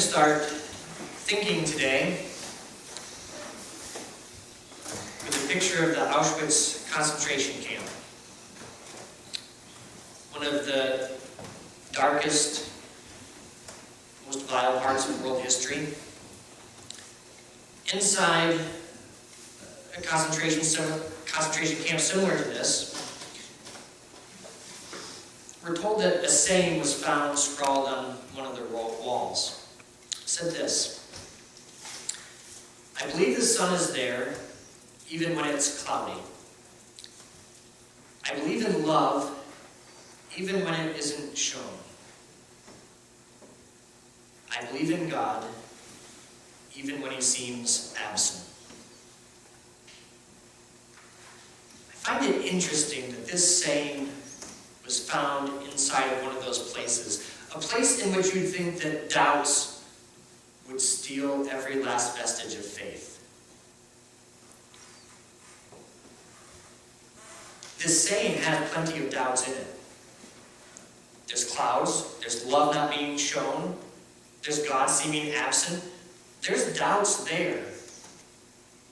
to start thinking today with a picture of the Auschwitz concentration camp. One of the darkest, most vile parts of world history. Inside a concentration camp similar to this, we're told that a saying was found scrawled on one of the walls. It said this: "I believe the sun is there, even when it's cloudy. I believe in love, even when it isn't shown. I believe in God, even when he seems absent." I find it interesting that this saying was found inside of one of those places, a place in which you'd think that doubts would steal every last vestige of faith. This saying has plenty of doubts in it. There's clouds, there's love not being shown, there's God seeming absent. There's doubts there.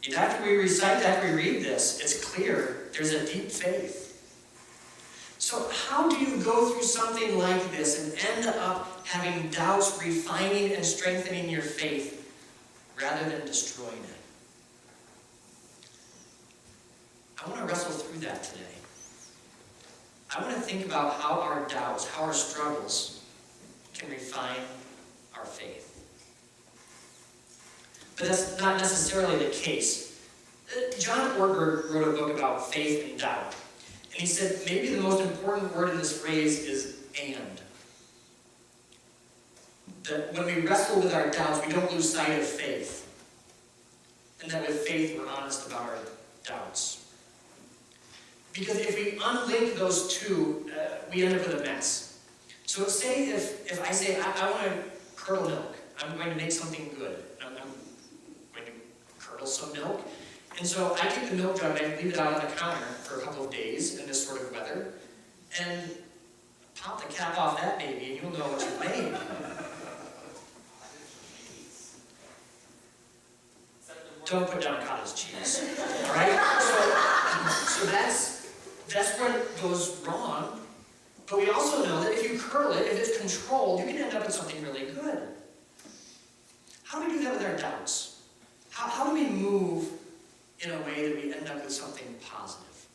And after we read this, it's clear there's a deep faith. So how do you go through something like this and end up having doubts refining and strengthening your faith rather than destroying it? I want to wrestle through that today. I want to think about how our doubts, how our struggles can refine our faith. But that's not necessarily the case. John Ortberg wrote a book about faith and doubt. And he said maybe the most important word in this phrase is "and." That when we wrestle with our doubts, we don't lose sight of faith. And that with faith, we're honest about our doubts. Because if we unlink those two, we end up with a mess. So say if I say, I want to curdle milk. I'm going to make something good. I'm going to curdle some milk. And so I take the milk jug and I leave it out on the counter for a couple of days in this sort of weather, and pop the cap off that baby, and you'll know what you've made. Don't put down cottage cheese, all right? So that's where it goes wrong. But we also know that if you curdle it, if it's controlled, you can end up with something really good. How do we do that with our doubts? How do we move in a way that we end up with something positive?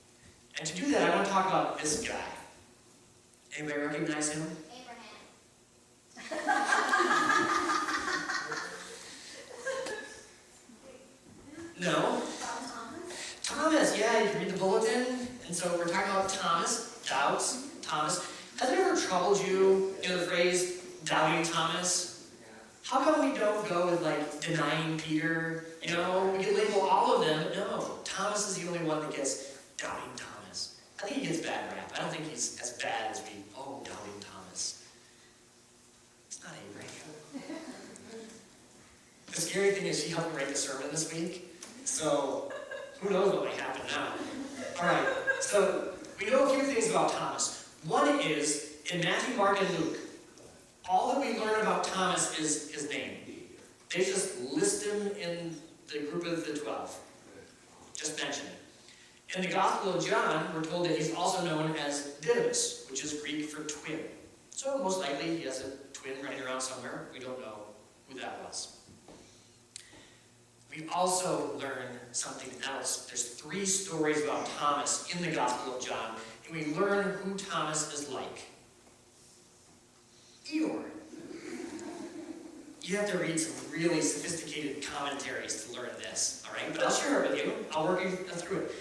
And to do that, I want to talk about this guy. Anybody recognize him? Abraham. No? Thomas, yeah, you can read the bulletin. And so we're talking about Thomas, doubts, Thomas. Has it ever troubled you, the phrase, doubting Thomas? How come we don't go with, denying Peter? We can label all of them, but no. Thomas is the only one that gets doubting Thomas. I think he gets bad rap. I don't think he's as bad as doubting Thomas. It's not Abraham. The scary thing is she helped me write the sermon this week, so who knows what might happen now. All right, so we know a few things about Thomas. One is, in Matthew, Mark, and Luke, all that we learn about Thomas is his name. They just list him in the group of the 12. Just mention it. In the Gospel of John, we're told that he's also known as Didymus, which is Greek for twin. So most likely he has a twin running around somewhere. We don't know who that was. We also learn something else. There's 3 stories about Thomas in the Gospel of John, and we learn who Thomas is like. Eeyore. You have to read some really sophisticated commentaries to learn this, all right? But I'll share it with you. I'll work you through it.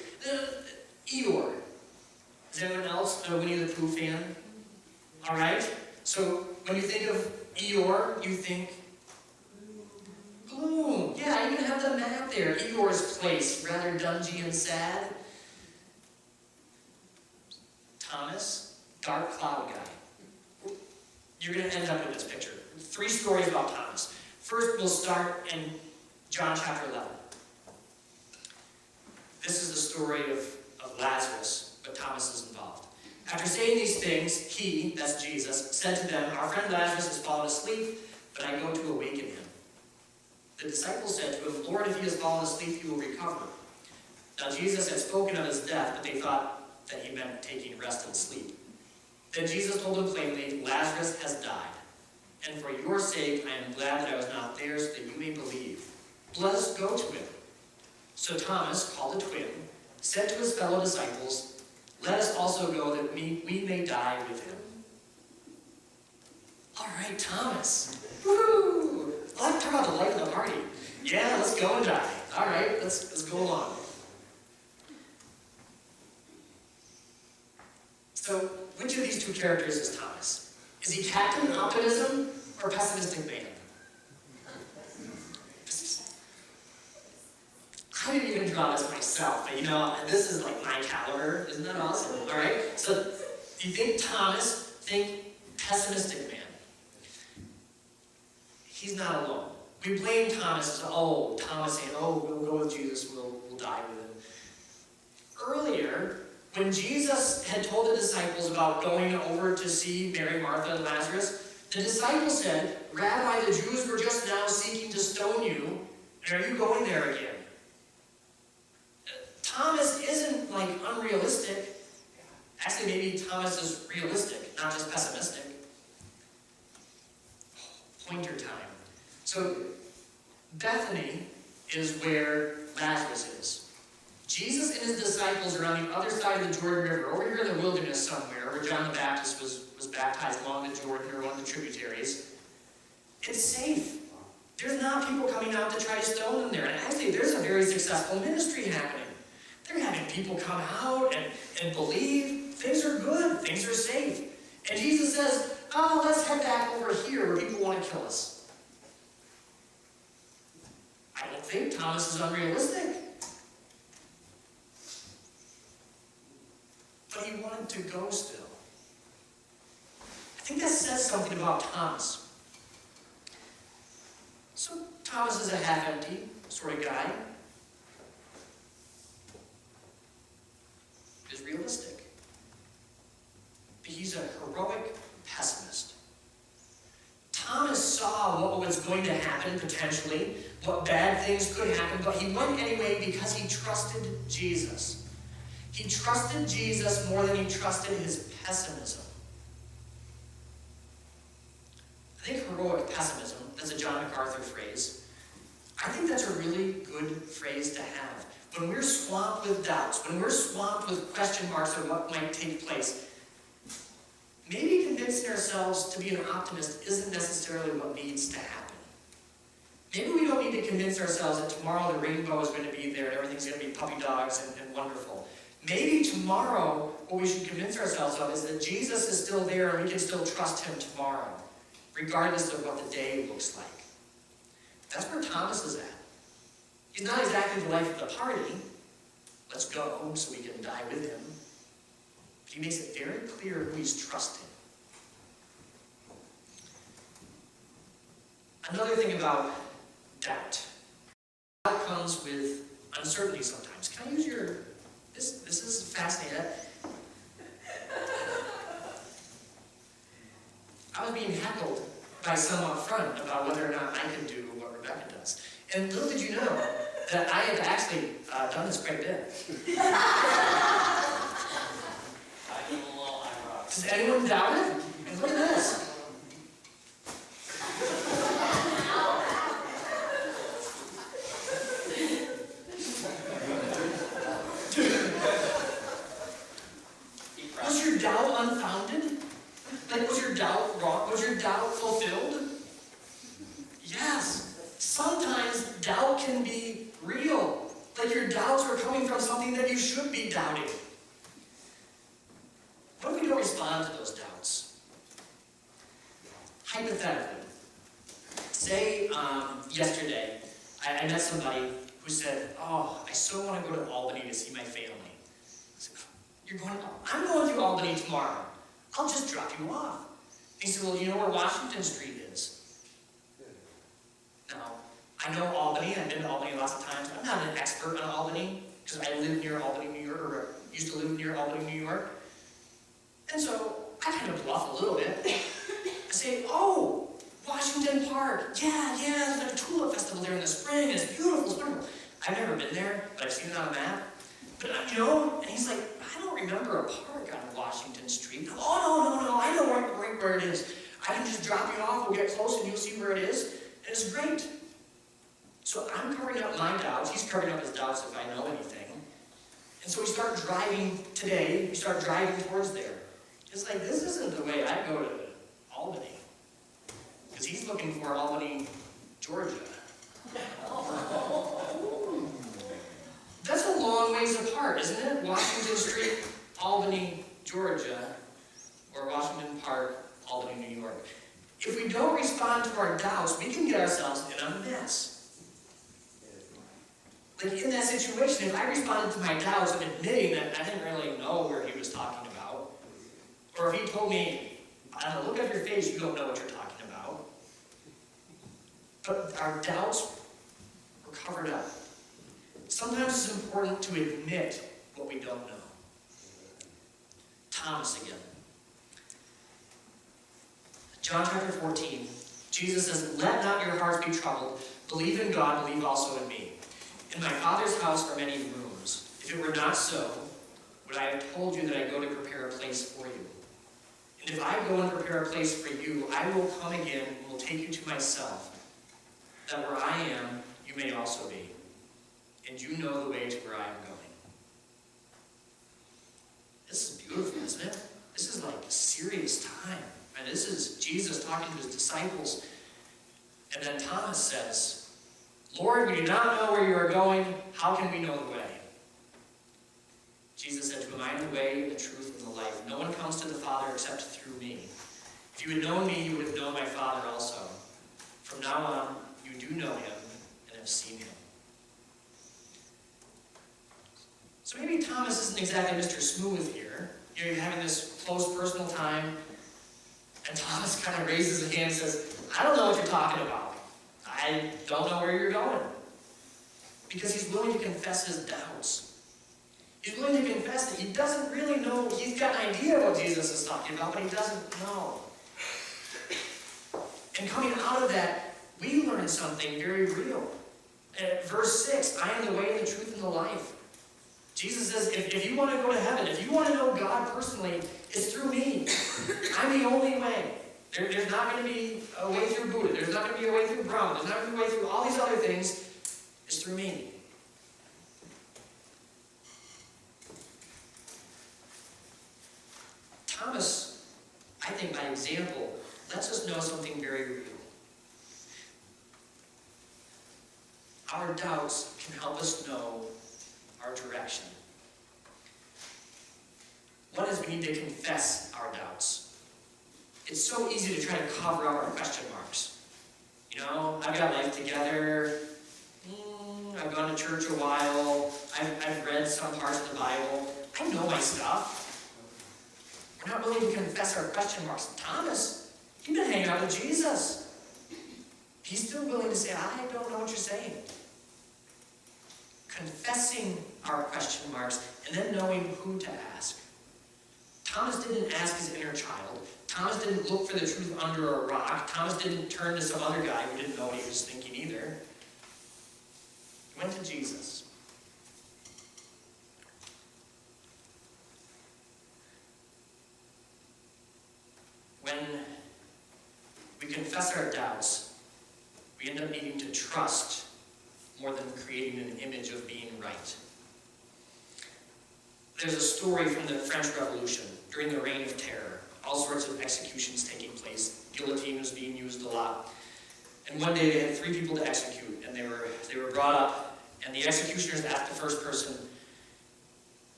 Eeyore. Is anyone else a Winnie the Pooh fan? All right? So when you think of Eeyore, you think gloom. Yeah, I even have the map there. Eeyore's place, rather dungy and sad. Thomas, dark cloud guy. You're going to end up with this picture. 3 stories about Thomas. First, we'll start in John chapter 11. This is the story of Lazarus, but Thomas is involved. After saying these things, he, that's Jesus, said to them, "Our friend Lazarus has fallen asleep, but I go to awaken him." The disciples said to him, "Lord, if he has fallen asleep, he will recover." Now Jesus had spoken of his death, but they thought that he meant taking rest and sleep. Then Jesus told them plainly, "Lazarus has died, and for your sake I am glad that I was not there, so that you may believe. Let us go to him." So Thomas, called the twin, said to his fellow disciples, "Let us also go, that we may die with him." All right, Thomas. Woo! I like to talk about the life of the party. Yeah, let's go and die. All right, let's go along. So, which of these two characters is Thomas? Is he Captain Optimism or Pessimistic Man? I didn't even draw this myself, but this is like my caliber. Isn't that awesome? All right? So, you think Thomas, think Pessimistic Man. He's not alone. We blame Thomas as, Thomas saying, we'll go with Jesus, we'll die with him. Earlier, when Jesus had told the disciples about going over to see Mary, Martha, and Lazarus, the disciples said, "Rabbi, the Jews were just now seeking to stone you, and are you going there again?" Thomas isn't unrealistic. Actually, maybe Thomas is realistic, not just pessimistic. Pointer time. So, Bethany is where Lazarus is. Jesus and his disciples are on the other side of the Jordan River, over here in the wilderness somewhere, where John the Baptist was baptized along the Jordan, or one of the tributaries. It's safe. There's not people coming out to try to stone them there. And actually, there's a very successful ministry happening. They're having people come out and believe. Things are good. Things are safe. And Jesus says, let's head back over here where people want to kill us. I don't think Thomas is unrealistic. But he wanted to go still. I think that says something about Thomas. So Thomas is a half-empty sort of guy. He's realistic. But he's a heroic pessimist. Thomas saw what was going to happen, potentially, what bad things could happen, but he went anyway because he trusted Jesus. He trusted Jesus more than he trusted his pessimism. I think heroic pessimism, that's a John MacArthur phrase. I think that's a really good phrase to have. When we're swamped with doubts, when we're swamped with question marks of what might take place, maybe convincing ourselves to be an optimist isn't necessarily what needs to happen. Maybe we don't need to convince ourselves that tomorrow the rainbow is going to be there and everything's going to be puppy dogs and wonderful. Maybe tomorrow what we should convince ourselves of is that Jesus is still there and we can still trust him tomorrow, regardless of what the day looks like. That's where Thomas is at. He's not exactly the life of the party. Let's go so we can die with him. But he makes it very clear who he's trusting. Another thing about doubt. Doubt comes with uncertainty sometimes. Can I use your... This is fascinating. I was being heckled by someone up front about whether or not I could do what Rebecca does. And little did you know that I have actually done this quite a bit. Does anyone doubt it? And look at this. Was your doubt unfounded? Was your doubt wrong? Was your doubt fulfilled? Yes. Sometimes doubt can be real. Your doubts are coming from something that you should be doubting. What if we don't respond to those doubts? Hypothetically, say yesterday I met somebody who said, I so want to go to Albany to see my family. I said, "You're going to Albany? I'm going to Albany tomorrow. I'll just drop you off." He said, "Well, you know where Washington Street is?" Now, I know Albany. I've been to Albany lots of times. I'm not an expert on Albany because I live near Albany, New York, or used to live near Albany, New York. And so I kind of bluff a little bit. I say, Washington Park. Yeah, there's like a tulip festival there in the spring, and it's beautiful, it's wonderful. I've never been there, but I've seen it on a map. But, and he's like, I don't remember a park on Washington Street. Oh, no, I know where it is. I can just drop you off, we'll get close, and you'll see where it is. And it's great. So I'm covering up my doubts. He's covering up his doubts if I know anything. And so we start driving today. We start driving towards there. It's like, this isn't the way I go to Albany. Because he's looking for Albany, Georgia. That's a long ways apart, isn't it? Washington Street, Albany, Georgia, or Washington Park, Albany, New York. If we don't respond to our doubts, we can get ourselves in a mess. Like in that situation, if I responded to my doubts and admitting that I didn't really know where he was talking about, or if he told me, I don't know, look at your face, you don't know what you're talking about. But our doubts were covered up. Sometimes it's important to admit what we don't know. Thomas again. John chapter 14, Jesus says, let not your hearts be troubled. Believe in God, believe also in me. In my Father's house are many rooms. If it were not so, would I have told you that I go to prepare a place for you? And if I go and prepare a place for you, I will come again and will take you to myself, that where I am, you may also be. And you know the way to where I am going. This is beautiful, isn't it? This is like a serious time. And this is Jesus talking to his disciples. And then Thomas says, Lord, we do not know where you are going. How can we know the way? Jesus said to him, I am the way, the truth, and the life. No one comes to the Father except through me. If you had known me, you would have known my Father also. From now on, you do know him and have seen him. So maybe Thomas isn't exactly Mr. Smooth here. You're having this close personal time, and Thomas kind of raises his hand and says, I don't know what you're talking about. I don't know where you're going. Because he's willing to confess his doubts. He's willing to confess that he doesn't really know. He's got an idea of what Jesus is talking about, but he doesn't know. And coming out of that, we learn something very real. Verse 6, I am the way, the truth, and the life. Jesus says, if you want to go to heaven, if you want to know God personally, it's through me. I'm the only way. There's not going to be a way through Buddha. There's not going to be a way through Brahma. There's not going to be a way through all these other things. It's through me. Thomas, I think by example, lets us know something very real. Our doubts can help us know our direction. One is we need to confess our doubts. It's so easy to try to cover up our question marks. I've got life together. I've gone to church a while. I've read some parts of the Bible. I know my stuff. We're not willing to confess our question marks. Thomas, you've been hanging out with Jesus. He's still willing to say, I don't know what you're saying. Confessing our question marks and then knowing who to ask. Thomas didn't ask his inner child. Thomas didn't look for the truth under a rock. Thomas didn't turn to some other guy who didn't know what he was thinking either. He went to Jesus. When we confess our doubts, we end up needing to trust more than creating an image of being right. There's a story from the French Revolution during the Reign of Terror. All sorts of executions taking place. Guillotine was being used a lot. And one day they had 3 people to execute, and they were brought up, and the executioners asked the first person,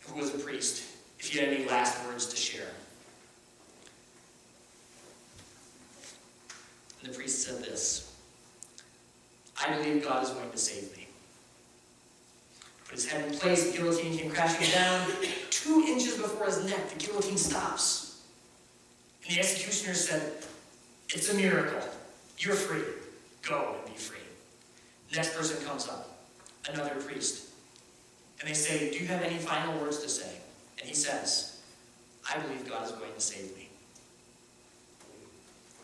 who was a priest, if he had any last words to share. And the priest said this, I believe God is going to save me. Put his head in place, the guillotine came crashing down. 2 inches before his neck, the guillotine stops. And the executioner said, it's a miracle. You're free. Go and be free. Next person comes up, another priest. And they say, do you have any final words to say? And he says, I believe God is going to save me.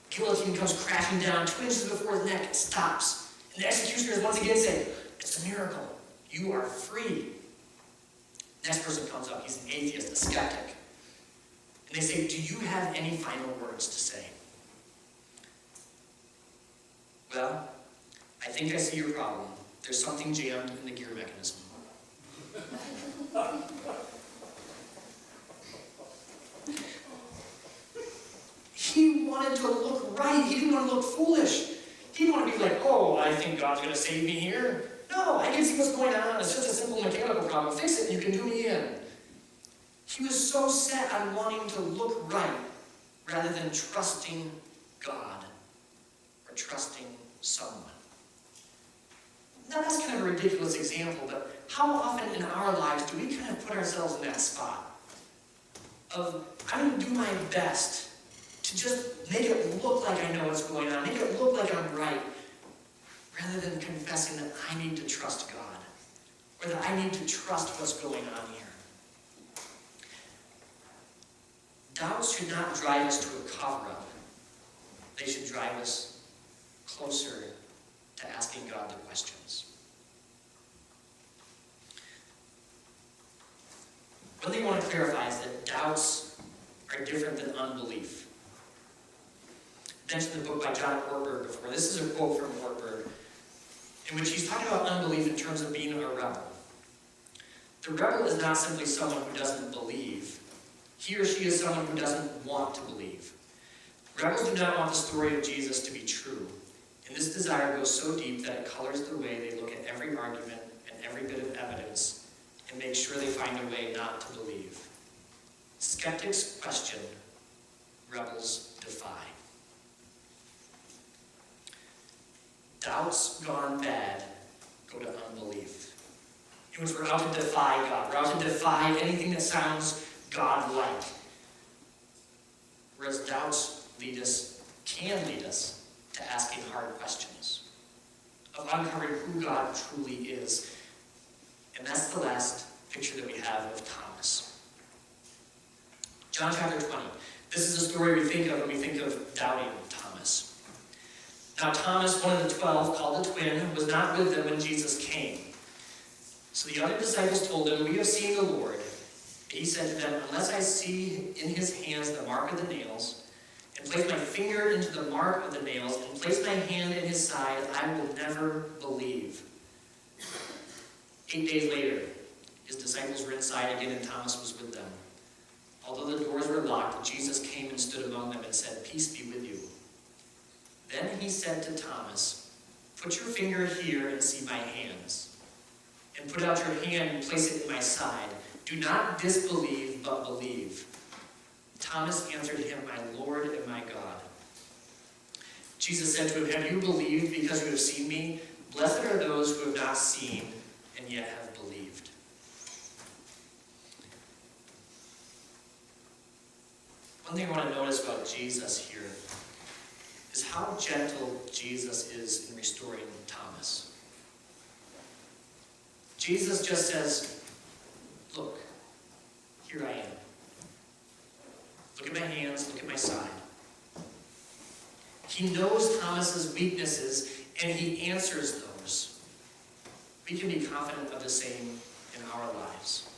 Guillotine comes crashing down 2 inches before his neck and stops. And the executioners once again say, it's a miracle. You are free. Next person comes up. He's an atheist, a skeptic. And they say, do you have any final words to say? Well, I think I see your problem. There's something jammed in the gear mechanism. He wanted to look right. He didn't want to look foolish. He didn't want to be like, oh, I think God's going to save me here. No, I can see what's going on. It's just a simple mechanical problem. Fix it and you can do me in. He was so set on wanting to look right rather than trusting God or trusting someone. Now, that's kind of a ridiculous example, but how often in our lives do we kind of put ourselves in that spot of, I'm going to do my best to just make it look like I know what's going on, make it look like I'm right, rather than confessing that I need to trust God, or that I need to trust what's going on here. Doubts should not drive us to a cover-up. They should drive us closer to asking God the questions. One thing I want to clarify is that doubts are different than unbelief. I mentioned the book by John Ortberg before. This is a quote from Ortberg, in which he's talking about unbelief in terms of being a rebel. The rebel is not simply someone who doesn't believe. He or she is someone who doesn't want to believe. Rebels do not want the story of Jesus to be true. And this desire goes so deep that it colors the way they look at every argument and every bit of evidence and make sure they find a way not to believe. Skeptics question, rebels defy. Doubts gone bad go to unbelief. In which we're out to defy God. We're out to defy anything that sounds God-like. Whereas doubts can lead us to asking hard questions, of uncovering who God truly is. And that's the last picture that we have of Thomas. John chapter 20. This is a story we think of when we think of doubting Thomas. Now Thomas, one of the 12, called the twin, was not with them when Jesus came. So the other disciples told him, we have seen the Lord. He said to them, unless I see in his hands the mark of the nails, and place my finger into the mark of the nails, and place my hand in his side, I will never believe. 8 days later, his disciples were inside again, and Thomas was with them. Although the doors were locked, Jesus came and stood among them and said, peace be with you. Then he said to Thomas, put your finger here and see my hands, and put out your hand and place it in my side. Do not disbelieve, but believe. Thomas answered him, my Lord and my God. Jesus said to him, have you believed because you have seen me? Blessed are those who have not seen and yet have believed. One thing I want to notice about Jesus here is how gentle Jesus is in restoring Thomas. Jesus just says, look, here I am. Look at my hands, look at my side. He knows Thomas's weaknesses, and he answers those. We can be confident of the same in our lives.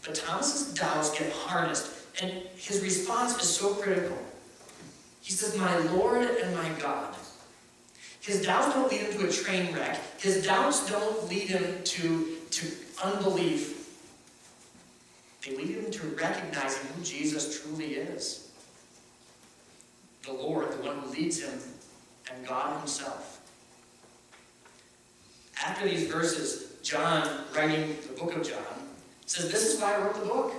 But Thomas's doubts get harnessed, and his response is so critical. He says, my Lord and my God. His doubts don't lead him to a train wreck. His doubts don't lead him to unbelief. They lead him to recognizing who Jesus truly is. The Lord, the one who leads him, and God himself. After these verses, John, writing the book of John, says, this is why I wrote the book.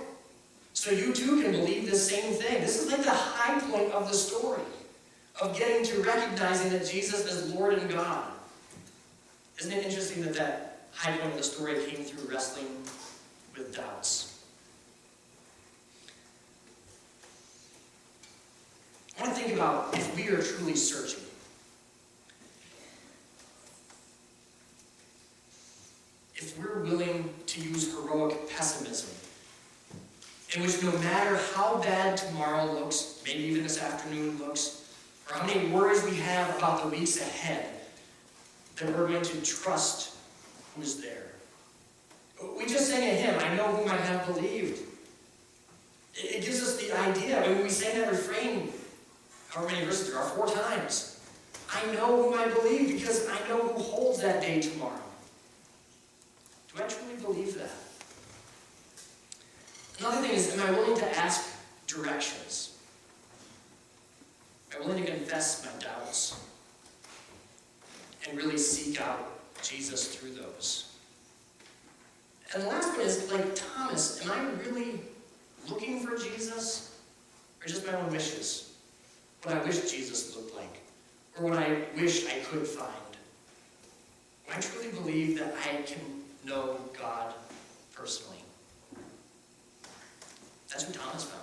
So you too can believe the same thing. This is like the high point of the story, of getting to recognizing that Jesus is Lord and God. Isn't it interesting that that high point of the story came through wrestling with doubts? I want to think about if we are truly searching. If we're willing to use heroic pessimism, in which no matter how bad tomorrow looks, maybe even this afternoon looks, or how many worries we have about the weeks ahead, that we're going to trust who's there. We just sang a hymn, I know whom I have believed. It gives us the idea. When we sang that refrain, however many verses there are, 4 times. I know whom I believe because I know who holds that day tomorrow. Do I truly believe that? Another thing is, am I willing to ask directions? Am I willing to confess my doubts? And really seek out Jesus through those? And the last one is, like Thomas, am I really looking for Jesus? Or just my own wishes? What I wish Jesus looked like? Or what I wish I could find? Do I truly believe that I can know God personally? That's who Thomas found.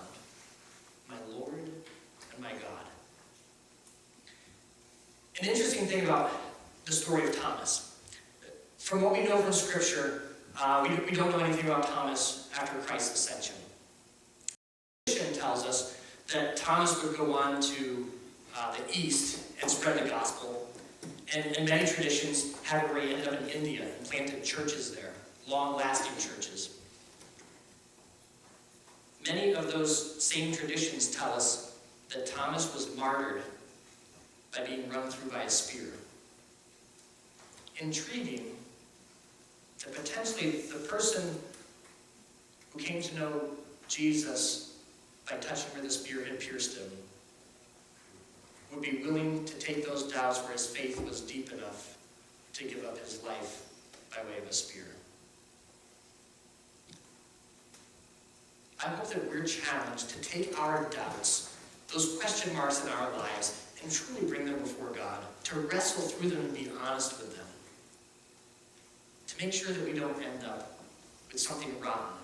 My Lord and my God. An interesting thing about the story of Thomas. From what we know from Scripture, we don't know anything about Thomas after Christ's ascension. Tradition tells us that Thomas would go on to the east and spread the gospel. And many traditions have it where he ended up in India and planted churches there, long-lasting churches. Many of those same traditions tell us that Thomas was martyred by being run through by a spear. Intriguing that potentially the person who came to know Jesus by touching where the spear had pierced him would be willing to take those doubts where his faith was deep enough to give up his life by way of a spear. I hope that we're challenged to take our doubts, those question marks in our lives, and truly bring them before God, to wrestle through them and be honest with them, to make sure that we don't end up with something rotten,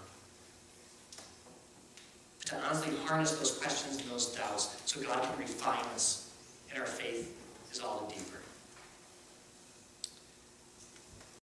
but to honestly harness those questions and those doubts so God can refine us and our faith is all the deeper.